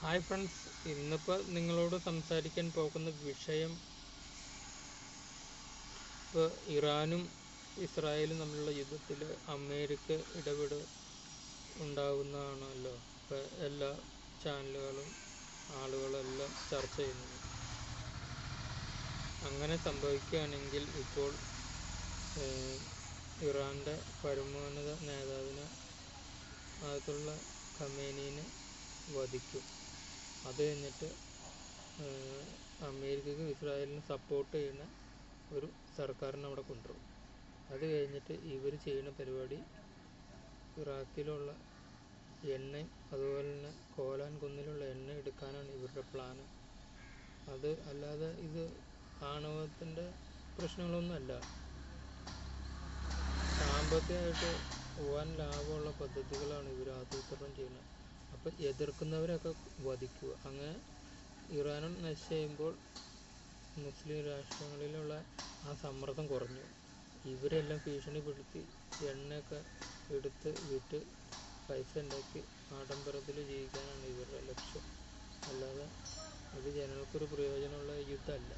Hi friends, ഇന്നിപ്പോൾ നിങ്ങളോട് സംസാരിക്കാൻ പോകുന്ന വിഷയം ഇപ്പോൾ ഇറാനും ഇസ്രായേലും തമ്മിലുള്ള യുദ്ധത്തിൽ അമേരിക്ക ഉണ്ടാകുന്നതാണല്ലോ. ഇപ്പോൾ എല്ലാ ചാനലുകളും ആളുകളെല്ലാം ചർച്ച ചെയ്യുന്നത്. അങ്ങനെ സംഭവിക്കുകയാണെങ്കിൽ ഇപ്പോൾ ഇറാൻ്റെ പരമോന്നത നേതാവിനെ ആയതുള്ള ഖമേനിനെ വധിക്കും. അത് കഴിഞ്ഞിട്ട് അമേരിക്കയ്ക്കും ഇസ്രായേലിനും സപ്പോർട്ട് ചെയ്യുന്ന ഒരു സർക്കാരിനെ അവിടെ കൊണ്ടുവരും. അത് കഴിഞ്ഞിട്ട് ഇവർ ചെയ്യുന്ന പരിപാടി ഇറാഖിലുള്ള എണ്ണയും അതുപോലെ തന്നെ ഗോലാൻ കുന്നിലുള്ള എണ്ണ എടുക്കാനാണ് ഇവരുടെ പ്ലാന്. അത് അല്ലാതെ ഇത് ആണവത്തിൻ്റെ പ്രശ്നങ്ങളൊന്നുമല്ല. സാമ്പത്തികമായിട്ട് വൻ ലാഭമുള്ള പദ്ധതികളാണ് ഇവർ ആസൂത്രണം ചെയ്യുന്നത്. അപ്പം എതിർക്കുന്നവരൊക്കെ വധിക്കുക. അങ്ങനെ ഇറാനും നശിച്ചു കഴിയുമ്പോൾ മുസ്ലിം രാഷ്ട്രങ്ങളിലുള്ള ആ സമ്മർദ്ദം കുറഞ്ഞു. ഇവരെല്ലാം ഭീഷണിപ്പെടുത്തി എണ്ണയൊക്കെ എടുത്ത് വിറ്റ് പൈസ ഉണ്ടാക്കി ആഡംബരത്തിൽ ജീവിക്കാനാണ് ഇവരുടെ ലക്ഷ്യം. അല്ലാതെ ഇത് ജനങ്ങൾക്കൊരു പ്രയോജനമുള്ള യുദ്ധമല്ല.